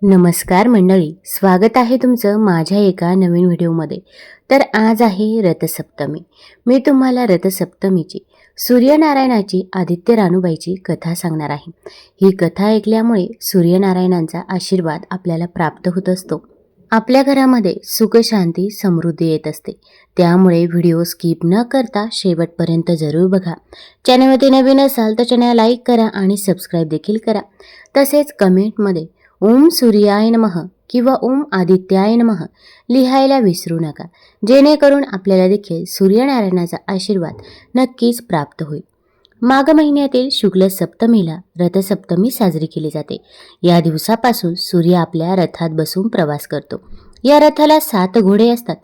नमस्कार मंडळी, स्वागत आहे तुमचं माझ्या एका नवीन व्हिडिओमध्ये. तर आज आहे रथसप्तमी. मी तुम्हाला रथसप्तमीची सूर्यनारायणाची आदित्य रानूबाईची कथा सांगणार आहे. ही कथा ऐकल्यामुळे सूर्यनारायणांचा आशीर्वाद आपल्याला प्राप्त होत असतो. आपल्या घरामध्ये सुख, शांती, समृद्धी येत असते. त्यामुळे व्हिडिओ स्किप न करता शेवटपर्यंत जरूर बघा. चॅनलमध्ये नवीन असाल तर चॅनल लाईक करा आणि सबस्क्राईब देखील करा. तसेच कमेंटमध्ये ओम सूर्याय नमः किंवा ओम आदित्याय नमः लिहायला विसरू नका, जेणेकरून आपल्याला देखील सूर्यनारायणाचा आशीर्वाद नक्कीच प्राप्त होईल. माघ महिन्यातील शुक्ल सप्तमीला रथसप्तमी साजरी केली जाते. या दिवसापासून सूर्य आपल्या रथात बसून प्रवास करतो. या रथाला 7 घोडे असतात,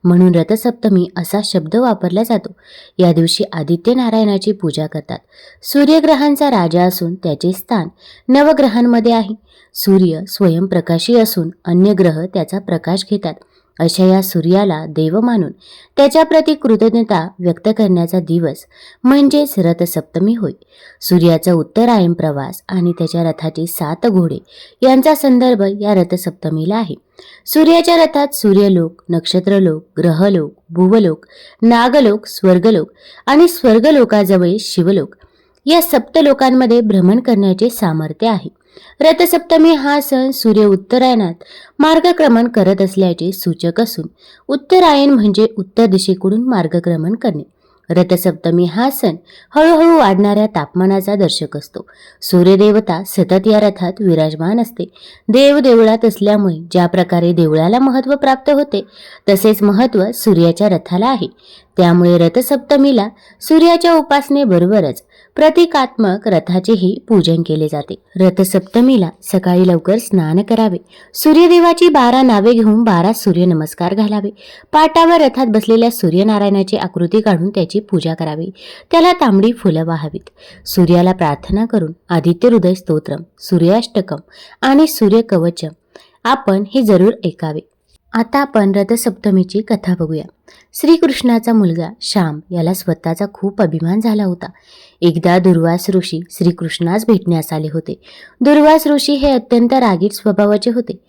म्हणून रथसप्तमी असा शब्द वापरला जातो. या दिवशी आदित्य नारायणाची पूजा करतात. सूर्यग्रहांचा राजा असून त्याचे स्थान नवग्रहांमध्ये आहे. सूर्य स्वयंप्रकाशी असून अन्य ग्रह त्याचा प्रकाश घेतात. अशा या सूर्याला देव मानून त्याच्याप्रती कृतज्ञता व्यक्त करण्याचा दिवस म्हणजेच रथसप्तमी होय. सूर्याचा उत्तरायण प्रवास आणि त्याच्या रथाची 7 घोडे यांचा संदर्भ या रथसप्तमीला आहे. सूर्याच्या रथात सूर्यलोक, नक्षत्रलोक, ग्रहलोक, भुवलोक, नागलोक, स्वर्गलोक आणि स्वर्गलोकाजवळ शिवलोक या 7 लोकांमध्ये भ्रमण करण्याचे सामर्थ्य आहे. रथसप्तमी हा सण सूर्य उत्तरायणात मार्गक्रमण करत असल्याचे सूचक असून उत्तरायण म्हणजे उत्तर दिशेकडून मार्गक्रमण करणे. रथसप्तमी हा सण हळूहळू वाढणाऱ्या तापमानाचा दर्शक असतो. सूर्यदेवता सतत या रथात विराजमान असते. देव देवळात असल्यामुळे ज्या प्रकारे देवळाला महत्त्व प्राप्त होते, तसेच महत्त्व सूर्याच्या रथाला आहे. त्यामुळे रथसप्तमीला सूर्याच्या उपासनेबरोबरच प्रतिकात्मक रथाचेही पूजन केले जाते. रथसप्तमीला सकाळी लवकर स्नान करावे. सूर्यदेवाची 12 नावे घेऊन 12 सूर्यनमस्कार घालावे. पाटावर रथात बसलेल्या सूर्यनारायणाची आकृती काढून त्याची पूजा करावी. त्याला तांबडी फुलं वाहावीत. सूर्याला प्रार्थना करून आदित्य हृदय स्तोत्रम, सूर्याष्टकम आणि सूर्यकवचम आपण हे जरूर ऐकावे. आता आपण रथसप्तमीची कथा बघूया. श्रीकृष्णाचा मुलगा श्याम याला स्वतःचा खूप अभिमान झाला होता. एकदा दुर्वास ऋषी श्रीकृष्णास भेटण्यास आले होते. दुर्वास ऋषी हे अत्यंत रागीट स्वभावाचे होते.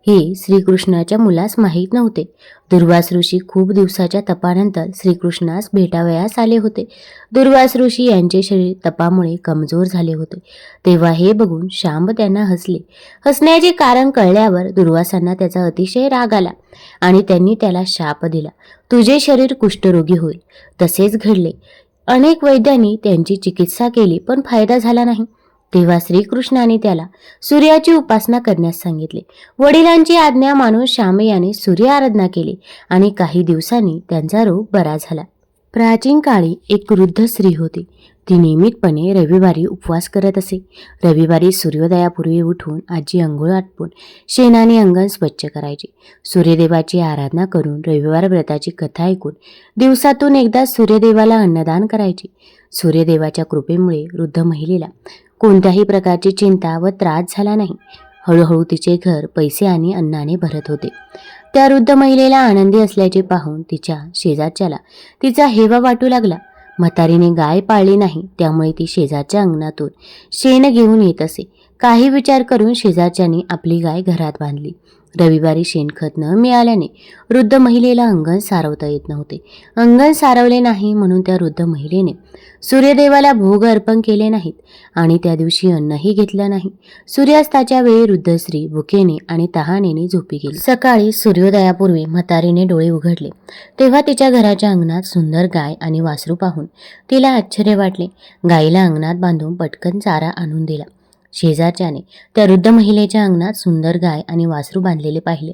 हे श्रीकृष्णाच्या मुलास माहीत नव्हते. दुर्वास ऋषी खूप दिवसाच्या तपानंतर श्रीकृष्णास भेटावयास आले होते. दुर्वास ऋषी यांचे शरीर तपामुळे कमजोर झाले होते. तेव्हा हे बघून श्याम त्यांना हसले. हसण्याचे कारण कळल्यावर दुर्वासांना त्याचा अतिशय राग आला आणि त्यांनी त्याला शाप दिला, तुझे शरीर कुष्ठरोगी होईल. तसेच घडले. अनेक वैद्यांनी त्यांची चिकित्सा केली, पण फायदा झाला नाही. तेव्हा श्रीकृष्णाने त्याला सूर्याची उपासना करण्यास सांगितले. वडिलांची आज्ञा मानून श्याम याने सूर्य आराधना केली आणि काही दिवसांनी त्यांचा रोग बरा झाला. प्राचीन काळी एक वृद्ध स्त्री होती. ती नियमितपणे रविवारी उपवास करत असे. रविवारी सूर्योदयापूर्वी उठून आजी अंघोळ आटपून शेणाने अंगण स्वच्छ करायचे. सूर्यदेवाची आराधना करून रविवार व्रताची कथा ऐकून दिवसातून एकदा सूर्यदेवाला अन्नदान करायचे. सूर्यदेवाच्या कृपेमुळे वृद्ध महिलेला कोणत्याही प्रकारची चिंता व त्रास झाला नाही. हळूहळू तिचे घर पैसे आणि अन्नाने भरत होते. त्या वृद्ध महिलेला आनंदी असल्याचे पाहून तिच्या शेजारच्याला तिचा हेवा वाटू लागला. म्हातारीने गाय पाळली नाही, त्यामुळे ती शेजारच्या अंगणातून शेण घेऊन येत असे. काही विचार करून शेजारच्याने आपली गाय घरात बांधली. रविवारी शेणखत न मिळाल्याने वृद्ध महिलेला अंगण सारवता येत नव्हते. अंगण सारवले नाही म्हणून त्या वृद्ध महिलेने सूर्यदेवाला भोग अर्पण केले नाहीत आणि त्या दिवशी अन्नही घेतलं नाही. सूर्यास्ताच्या वेळी वृद्ध स्त्री भुकेने आणि तहानेने झोपी गेली. सकाळी सूर्योदयापूर्वी म्हातारीने डोळे उघडले तेव्हा तिच्या घराच्या अंगणात सुंदर गाय आणि वासरू पाहून तिला आश्चर्य वाटले. गायीला अंगणात बांधून पटकन चारा आणून दिला. शेजारच्याने त्या वृद्ध महिलेच्या अंगणात सुंदर गाय आणि वासरू बांधलेले पाहिले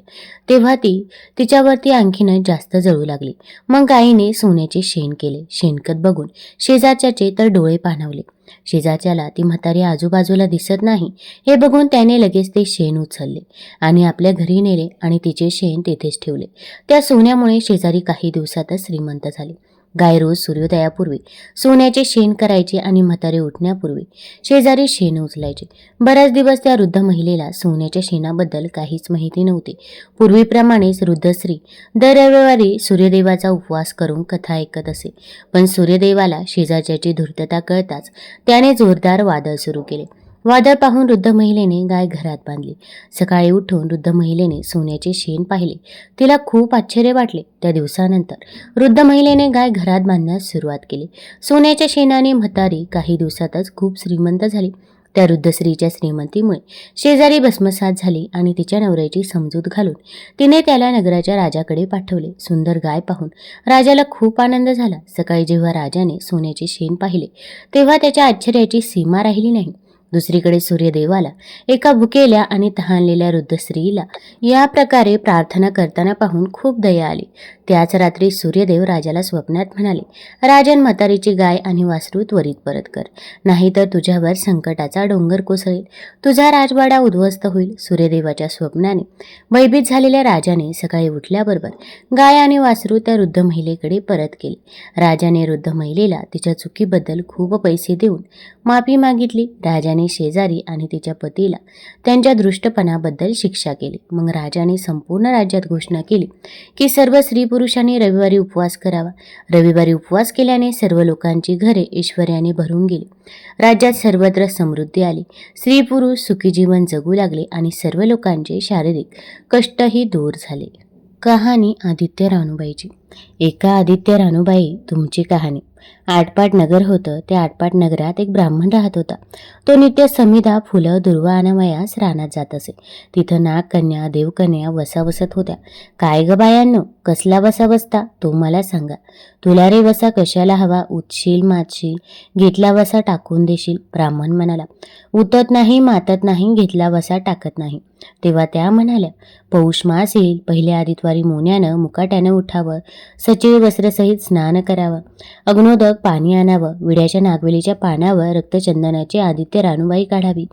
तेव्हा ती तिच्यावरती आणखीनच जास्त जळू लागली. मग गायीने सोन्याचे शेण केले. शेणखत बघून शेजारच्याचे तर डोळे पाणावले. शेजारच्याला ती म्हातारी आजूबाजूला दिसत नाही हे बघून त्याने लगेच ते शेण उचलले आणि आपल्या घरी नेले आणि तिचे शेण तेथेच ठेवले. त्या सोन्यामुळे शेजारी काही दिवसातच श्रीमंत झाले. गाय रोज सूर्योदयापूर्वी सोन्याचे शेण करायचे आणि म्हातारे उठण्यापूर्वी शेजारी शेण उचलायचे. बऱ्याच दिवस त्या वृद्ध महिलेला सोन्याच्या शेणाबद्दल काहीच माहिती नव्हती. पूर्वीप्रमाणेच वृद्ध स्त्री दर रविवारी सूर्यदेवाचा उपवास करून कथा ऐकत असे. पण सूर्यदेवाला शेजारच्याची धूर्तता कळताच त्याने जोरदार वादळ सुरू केले. वादळ पाहून वृद्ध महिलेने गाय घरात बांधली. सकाळी उठून वृद्ध महिलेने सोन्याचे शेण पाहिले. तिला खूप आश्चर्य वाटले. त्या दिवसानंतर वृद्ध महिलेने गाय घरात बांधण्यास सुरुवात केली. सोन्याच्या शेणाने म्हातारी काही दिवसातच खूप श्रीमंत झाली. त्या वृद्ध स्त्रीच्या श्रीमंतीमुळे शेजारी भस्मसात झाली आणि तिच्या नवऱ्याची समजूत घालून तिने त्याला नगराच्या राजाकडे पाठवले. सुंदर गाय पाहून राजाला खूप आनंद झाला. सकाळी जेव्हा राजाने सोन्याचे शेण पाहिले तेव्हा त्याच्या आश्चर्याची सीमा राहिली नाही. दुसरीकडे सूर्यदेवाला एका भुकेल्या आणि तहानलेल्या वृद्ध स्त्रीला या प्रकारे प्रार्थना करताना पाहून खूप दया आली. त्याच रात्री सूर्यदेव राजाला स्वप्नात म्हणाले, राजन, म्हातारीची गाय आणि वासरू त्वरित परत कर, नाहीतर तुझ्यावर संकटाचा डोंगर कोसळेल, तुझा राजवाडा उद्ध्वस्त होईल. सूर्यदेवाच्या स्वप्नाने भयभीत झालेल्या राजाने सकाळी उठल्याबरोबर गाय आणि वासरू त्या वृद्ध महिलेकडे परत केले. राजाने वृद्ध महिलेला तिच्या चुकीबद्दल खूप पैसे देऊन माफी मागितली. राजाने शेजारी आणि तिच्या पतीला त्यांच्या दृष्टपणाबद्दल शिक्षा केली. मग राजाने संपूर्ण राज्यात घोषणा केली की सर्व स्त्री पुरुषांनी रविवारी उपवास करावा. रविवारी उपवास केल्याने सर्व लोकांची घरे ऐश्वर्याने भरून गेली. राज्यात सर्वत्र समृद्धी आली. स्त्री पुरुष सुखी जीवन जगू लागले आणि सर्व लोकांचे शारीरिक कष्टही दूर झाले. कहाणी आदित्य रानूबाईची. एका आदित्य रानूबाई तुमची कहाणी. आटपाट नगर होतं. त्या आटपाट नगरात एक ब्राह्मण राहत होता. तो नित्य समिधा, फुलं, दुर्वा आणावयास रानात जात असे. तिथं नागकन्या, देवकन्या वसा बसत होत्या. काय ग बायांनो, कसला वसा बसता तो मला सांगा. तुला रे वसा कशाला हवा? उठशील, मातशील, घेतला वसा टाकून देशील. ब्राह्मण म्हणाला, उतत नाही, मातत नाही, घेतला वसा टाकत नाही. तेव्हा त्या म्हणाल्या, पौष मास येईल, पहिल्या आदितवारी मोन्यानं मुकाट्यानं उठावं, सचिव वस्त्रसहित स्नान करावं, अग्नोदक पाणी आणावं, विड्याच्या नागवेलीच्या पानावर रक्तचंदनाची आदित्य रानूबाई काढावी,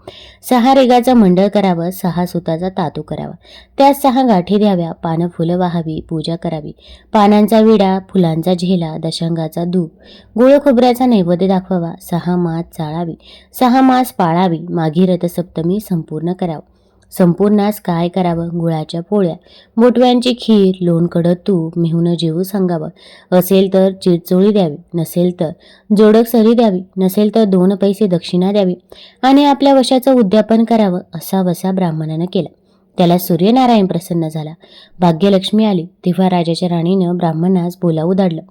6 रेगाचं मंडळ करावं, 6 सुताचा तातू करावा, त्यात 6 गाठी द्याव्या, पानं फुलं वाहावी, पूजा करावी, पानांचा विडा, फुलांचा झेला, दशांगाचा धूप, गुळ खोबऱ्याचा नैवेद्य दाखवावा, 6 मास चाळावी, 6 मास पाळावी, माघी रथसप्तमी संपूर्ण करावं. संपूर्णास काय करावं? गुळाच्या पोळ्या, बोटव्यांची खीर, लोणकडं तूप, मेहुणं जेवू सांगावं. असेल तर चिरचोळी द्यावी, नसेल तर जोडक सरी द्यावी, नसेल तर 2 पैसे दक्षिणा द्यावी आणि आपल्या वशाचं उद्यापन करावं. असा वसा ब्राह्मणानं केला. त्याला सूर्यनारायण प्रसन्न झाला. भाग्यलक्ष्मी आली. तेव्हा राजाच्या राणीनं ब्राह्मणास बोलावू धाडलं.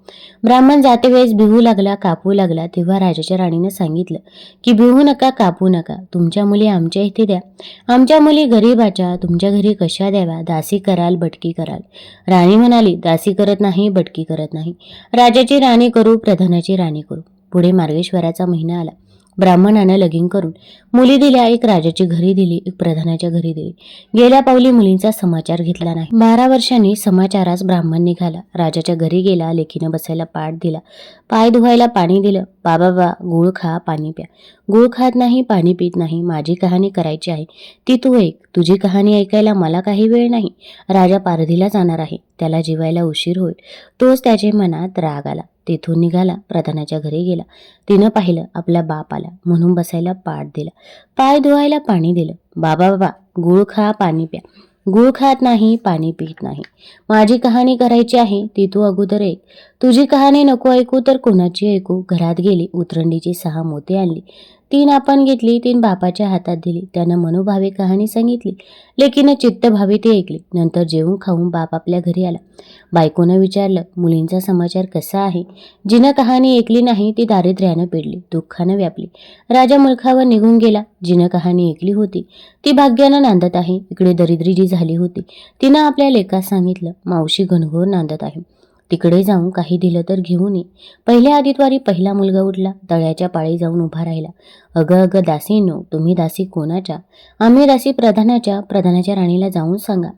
ब्राह्मण जातेवेळेस बिहू लागला, कापू लागला. तेव्हा राजाच्या राणीनं सांगितलं की बिहू नका, कापू नका, तुमच्या मुली आमच्या इथे द्या. आमच्या मुली गरीबाच्या, तुमच्या घरी कशा द्याव्या? दासी कराल, बटकी कराल. राणी म्हणाली, दासी करत नाही, बटकी करत नाही. राजाची राणी करू, प्रधानाची राणी करू. पुढे मार्गेश्वराचा महिना आला. ब्राह्मणानं लगीन करून मुली दिल्या. एक राजाची घरी दिली, एक प्रधानाच्या घरी दिली. गेल्या पावली मुलींचा समाचार घेतला नाही. 12 वर्षांनी समाचारास ब्राह्मण निघाला. राजाच्या घरी गेला. लेकीनं बसायला पाट दिला, पाय धुवायला पाणी दिलं. बाबा, गुळ खा, पाणी प्या. गुळ खात नाही, पाणी पित नाही. माझी कहाणी करायची आहे, ती तू ऐक. तुझी कहाणी ऐकायला मला काही वेळ नाही. राजा पारधीला जाणार आहे, त्याला जेवायला उशीर होईल. तोच त्याच्या मनात राग आला. तेथून निघाला, प्रधानाच्या घरी गेला. तिनं पाहिलं आपला बाप आला म्हणून बसायला पाट दिला, पाय धुवायला पाणी दिलं. बाबा, गुळ खा, पाणी प्या. गुळ खात नाही, पाणी पित नाही. माझी कहाणी करायची आहे, ती तू अगोदर ऐक. तुझी कहाणी नको ऐकू तर कोणाची ऐकू? घरात गेली, उतरंडीची 6 मोती आणली. 3 आपण घेतली, 3 बापाच्या हातात दिली. त्यानं मनोभावे कहाणी सांगितली. लेकीनं चित्तभावी ती ऐकली. नंतर जेवून खाऊन बाप आपल्या घरी आला. बायकोनं विचारलं, मुलींचा समाचार कसा आहे? जिनं कहाणी ऐकली नाही ती दारिद्र्यानं पेडली, दुःखानं व्यापली. राजा मुलखावर निघून गेला. जिनं कहाणी ऐकली होती ती भाग्यानं नांदत आहे. इकडे दरिद्री जी झाली होती तिनं आपल्या लेकास सांगितलं, मावशी घनघोर नांदत आहे, तिकडे जाऊन काही दिलं तर घेऊन ये. पहिल्या आदितवारी पहिला मुलगा उठला. तळ्याच्या पाळी जाऊन उभा राहिला. अगं दासींनो, तुम्ही दासी कोणाच्या? आम्ही दासी प्रधानाच्या. प्रधानाच्या राणीला जाऊन सांगा,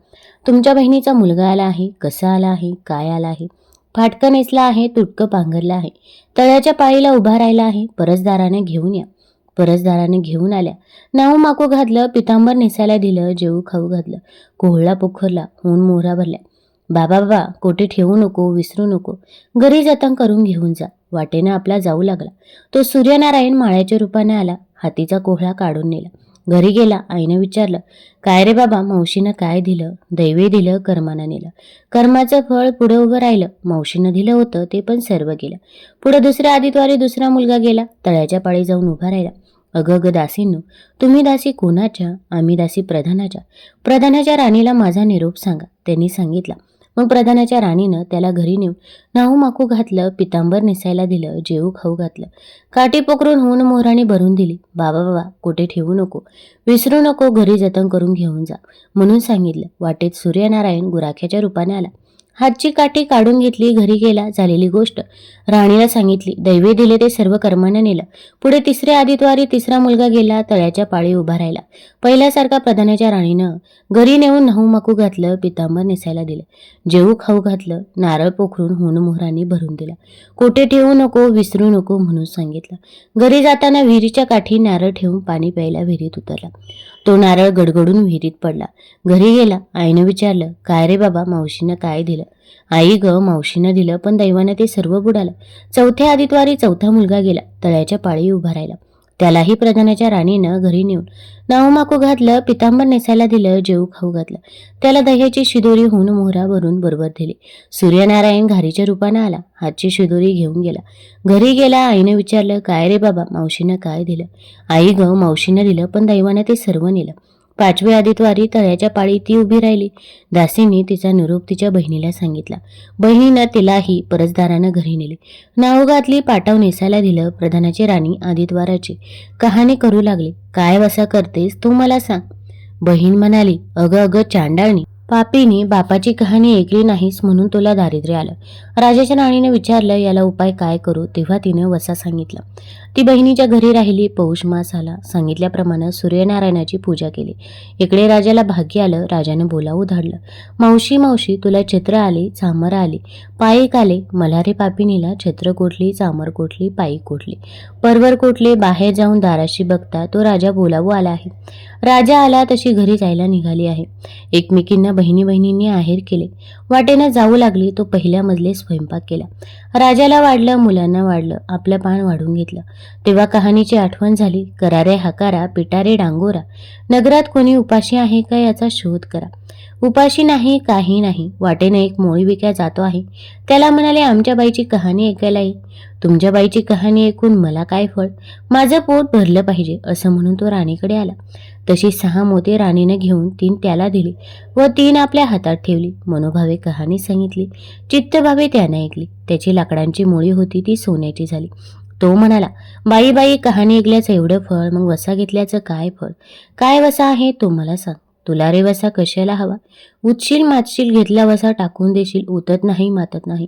तुमच्या बहिणीचा मुलगा आला आहे. कसा आला आहे? काय आला आहे? फाटकं नेसला आहे, तुटकं पांघरलं आहे, तळ्याच्या पाळीला उभा राहिला आहे. परसदाराने घेऊन या. परसदाराने घेऊन आल्या. नाऊ माकू घातलं, पितांबर नेसायला दिलं, जेवू खाऊ घातलं, कोहळा पोखरला, होऊन मोहरा भरल्या. बाबा, कोठे ठेवू नको, विसरू नको, घरी जतन करून घेऊन जा. वाटेनं आपला जाऊ लागला. तो सूर्यनारायण माळ्याच्या रूपाने आला. हातीचा कोहळा काढून नेला. घरी गेला. आईनं विचारलं, काय रे बाबा, मावशीनं काय दिलं? दैवे दिलं, कर्मानं नेलं. कर्माचं फळ पुढं उभं राहिलं. मावशीनं दिलं होतं ते पण सर्व गेलं. पुढे दुसऱ्या आदितवारी दुसरा मुलगा गेला. तळ्याच्या पाळी जाऊन उभा राहिला. अगं अगं दासींनो, तुम्ही दासी कोणाच्या? आम्ही दासी प्रधानाच्या. प्रधानाच्या राणीला माझा निरोप सांगा, त्यांनी सांगितला. मग प्रधानाच्या राणीनं त्याला घरी नेऊन नाहू माकू घातलं, पितांबर नेसायला दिलं, जेवू खाऊ घातलं, काठी पकडून होऊन मोहराने भरून दिली. बाबा बाबा कुठे ठेवू नको, विसरू नको, घरी जतन करून घेऊन जा म्हणून सांगितलं. वाटेत सूर्यनारायण गुराख्याच्या रूपाने आला. हातची काठी काढून घेतली, घरी गेला. झालेली गोष्ट राणीला सांगितली. दैवे दिले ते सर्व कर्मानं नेलं. पुढे तिसऱ्या आदितवारी तिसरा मुलगा गेला. तळ्याच्या पाळी उभा राहिला. पहिल्यासारखा प्रधानाच्या राणीनं घरी नेऊन नाहू माकू घातलं, पितांबर नेसायला दिलं, जेवू खाऊ घातलं, नारळ पोखरून होऊन मोहरांनी भरून दिला. कोठे ठेवू नको, विसरू नको म्हणून सांगितलं. घरी जाताना विहिरीच्या काठी नारळ ठेवून पाणी प्यायला विहिरीत उतरला. तो नारळ गडगडून विहिरीत पडला. घरी गेला. आईनं विचारलं, काय रे बाबा, मावशीनं काय दिलं? आई ग, मावशीनं दिलं, पण दैवानं ते सर्व बुडालं. चौथ्या आदितवारी चौथा मुलगा गेला. तळ्याच्या पाळी उभा राहिला. त्यालाही प्रधानाच्या राणीनं घरी नेऊन नाहू माकू घातलं, पितांबर नेसायला दिलं, जेवू खाऊ घातलं. त्याला दह्याची शिदोरी होऊन मोहरा भरून बरोबर दिली. सूर्यनारायण घारीच्या रूपानं आला. हातची शिदोरी घेऊन गेला. घरी गेला. आईनं विचारलं, काय रे बाबा, मावशीनं काय दिलं? आई ग, मावशीनं दिलं, पण दैवानं ते सर्व नेलं. पाचव्या आदितवारी तळ्याच्या पाळी ती उभी राहिली. दासींनी तिचा निरोप तिच्या बहिणीला सांगितला. बहिणीनं तिलाही परसदारानं घरी नेली. नाव घातली, पाटाव नेसायला दिलं. प्रधानाची राणी आदितवाराची कहाणी करू लागली. काय वसा करतेस तू मला सांग. बहीण म्हणाली, अगं अगं चांडाळणी, पापीनी बापाची कहाणी ऐकली नाहीस म्हणून तुला दारिद्र्य आलं. राजाच्या राणीने विचारलं, याला उपाय काय करू? तेव्हा तिने वसा सांगितला. ती बहिणीच्या घरी राहिली. पौष मास आला. सांगितल्याप्रमाणे सूर्यनारायणाची पूजा केली. इकडे राजाला भाग्य आलं. राजानं बोलावू धाडलं. मावशी मावशी, तुला छत्र आले, चामर आली, पायीक आले. मला रे पापिनीला छत्र कोठली, चामर कोठली, पायीक कोठली, परवर कोठले? बाहेर जाऊन दाराशी बघता तो राजा बोलावू आला आहे. राजा आला तशी घरी जायला निघाली आहे. एकमेकींना बहिणी बहिणींनी आहेर केले. वाटेनं जाऊ लागली. तो पहिल्या मजले स्वयंपाक केला. राजाला वाढलं, मुलांना वाढलं, आपलं पान वाढून घेतलं. तेव्हा कहाणीची आठवण झाली. करारे हाकारा, पिटारे डांगोरा, नगरात कोणी उपाशी आहे का याचा शोध करा. उपाशी नाही, काही नाही. वाटेनं एक मोळी विक्या जातो आहे. त्याला म्हणाले, आमच्या बाईची कहाणी ऐकायला ये. तुमच्या बाईची कहाणी ऐकून मला काय फळ, माझं पोट भरलं पाहिजे असं म्हणून तो राणीकडे आला. तशी 6 मोती राणीनं घेऊन 3 त्याला दिली व 3 आपल्या हातात ठेवली. मनोभावे कहाणी सांगितली. चित्तभावे त्यानं ऐकली. त्याची लाकडांची मोळी होती ती सोन्याची झाली. तो म्हणाला, बाई बाई, कहाणी ऐकल्याचं एवढं फळ, मग वसा घेतल्याचं काय फळ? काय वसा आहे तो मला सांग. तुला रे वसा कशाला हवा? उठशील, मातशील, घेतला वसा टाकून देशील, उतत नाही, मातत नाही.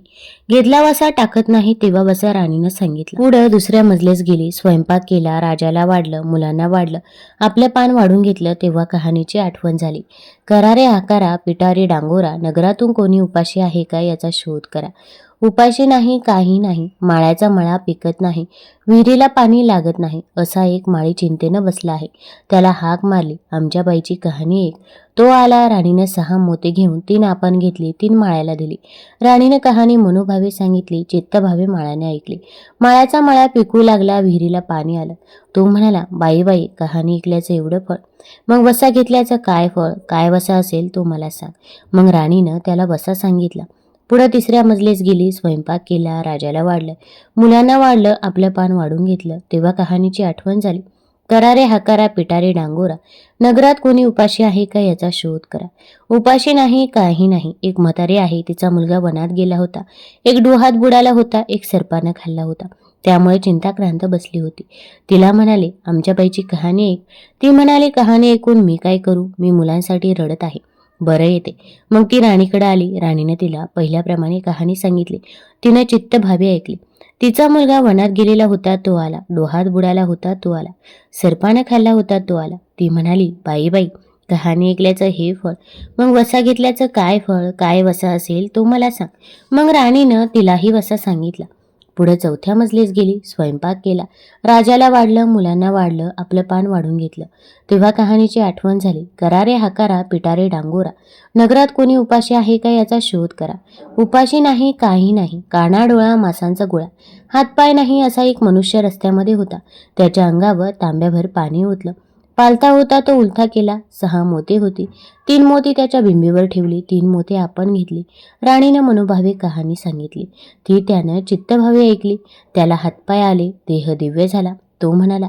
घेतला वसा टाकत नाही. तेव्हा वसा राणीनं सांगितलं. पुढं दुसऱ्या मजलेस गेली. स्वयंपाक केला. राजाला वाढलं, मुलांना वाढलं, आपलं पान वाढून घेतलं. तेव्हा कहाणीची आठवण झाली. करारे आकारा, पिटारे डांगोरा, नगरातून कोणी उपाशी आहे का याचा शोध करा. उपाशी नाही, काही नाही. माळ्याचा मळा पिकत नाही, विहिरीला पाणी लागत नाही. असा एक माळी चिंतेनं बसला आहे. त्याला हाक मारली, आमच्या बाईची कहाणी ऐक. तो आला. राणीने 6 मोती घेऊन 3 आपण घेतली, 3 माळ्याला दिली. राणीने कहाणी मनोभावे सांगितली. चित्तभावे माळ्याने ऐकली. माळ्याचा मळा पिकू लागला. विहिरीला पाणी आलं. तो म्हणाला, बाई बाई, कहाणी ऐकल्याचं एवढं फळ, मग वसा घेतल्याचं काय फळ? काय वसा असेल तो मला सांग. मग राणीनं त्याला वसा सांगितला. पुढं तिसऱ्या मजलेस गेली. स्वयंपाक केला. राजाला वाढलं, मुलांना वाढलं, आपलं पान वाढून घेतलं. तेव्हा कहाणीची आठवण झाली. करारे हाकारा, पिटारे डांगोरा, नगरात कोणी उपाशी आहे का याचा शोध करा. उपाशी नाही, काही नाही. एक म्हातारी आहे. तिचा मुलगा वनात गेला होता. एक डोहात बुडाला होता. एक सर्पानं खाल्ला होता. त्यामुळे चिंताक्रांत बसली होती. तिला म्हणाले, आमच्या बाईची कहाणी ऐक. ती म्हणाली, कहाणी ऐकून मी काय करू? मी मुलांसाठी रडत आहे. बरं येते. मग ती राणीकडे आली. राणीने तिला पहिल्याप्रमाणे कहाणी सांगितली. तिनं चित्तभावे ऐकली. तिचा मुलगा वनात गेलेला होता तो आला. डोहात बुडाला होता तो आला. सर्पानं खाल्ला होता तो आला. ती म्हणाली, बाई बाई, कहाणी ऐकल्याचं हे फळ, मग वसा घेतल्याचं काय फळ? काय वसा असेल तो मला सांग. मग राणीनं तिलाही वसा सांगितला. पुढे चौथ्या मजलीस गेली. स्वयंपाक केला. राजाला वाढलं, मुलांना वाढलं, आपलं पान वाढून घेतलं. तेव्हा कहाणीची आठवण झाली. करारे हाकारा, पिटारे डांगोरा, नगरात कोणी उपाशी आहे का याचा शोध करा. उपाशी नाही, काही नाही. काना डोळा, मासांचा गोळा, हातपाय नाही असा एक मनुष्य रस्त्यामध्ये होता. त्याच्या अंगावर तांब्याभर पाणी ओतलं. पालथा होता तो उलथा केला. 6 मोती होती. 3 मोती त्याच्या बिंबीवर ठेवली. 3 मोती आपण घेतली. राणीनं मनोभावे कहाणी सांगितली. ती त्यानं चित्तभावे ऐकली. त्याला हातपाय आले. देह दिव्य झाला. तो म्हणाला,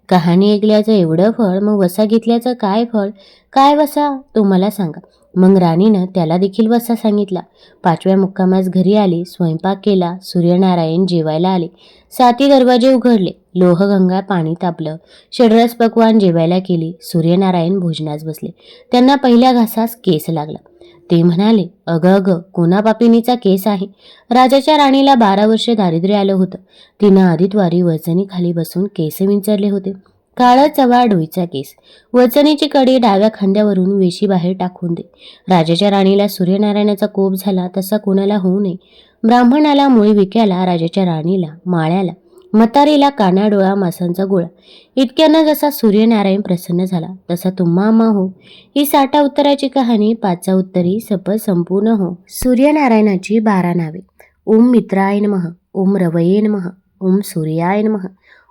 कहाणी ऐकल्याचं एवढं फळ, मग वसा घेतल्याचं काय फळ? काय वसा? तो मला सांगा. मग राणीनं त्याला देखील वसा सांगितला. 5व्या मुक्कामास घरी आली, स्वयंपाक केला. सूर्यनारायण जेवायला आले. 7ही दरवाजे उघडले. लोहगंगा पाणी तापलं. षड्रस पक्वान जेवायला केली. सूर्यनारायण भोजनास बसले. त्यांना पहिल्या घासास केस लागला. ते म्हणाले, अगं अगं, कोणा पापिनीचा केस आहे? राजाच्या राणीला 12 वर्ष दारिद्र्य आलं होतं. तिनं आदितवारी वचनी खाली बसून केस विंचरले होते. काळा चवा डोईचा केस. वचनीची कडी डाव्या खांद्यावरून वेशी बाहेर टाकून दे. राजाच्या राणीला सूर्यनारायणाचा कोप झाला तसा कोणाला होऊ नये. ब्राह्मणाला, मुळी विक्याला, राजाच्या राणीला, माळ्याला, म्हातारीला कानाडोळा मासांचा गोळा. इतक्यानं जसा सूर्यनारायण प्रसन्न झाला तसा तुम्हा आम्हा हो. ही 60 उत्तराची कहाणी 5 उत्तरी सपद संपूर्ण हो. सूर्यनारायणाची 12 नावे. ओम मित्राय नमः, ओम रवये नमः, ओम सूर्याय नमः,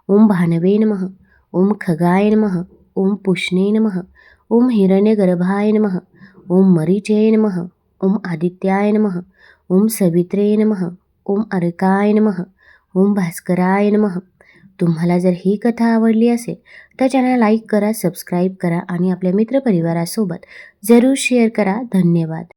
ओम भानवे नमः, ओम खगाय नमः, ओम पुष्णे नमः, ओम हिरण्यगर्भाय नमः, ओम मरीचये नमः, ओम आदित्याय नमः, ओम सवित्रे नमः, ओम अर्काय नमः, ओम भास्कराय नमः. तुम्हाला जर ही कथा आवडली असेल तर चॅनल लाईक करा, सबस्क्राईब करा आणि आपल्या मित्रपरिवारासोबत जरूर शेअर करा. धन्यवाद.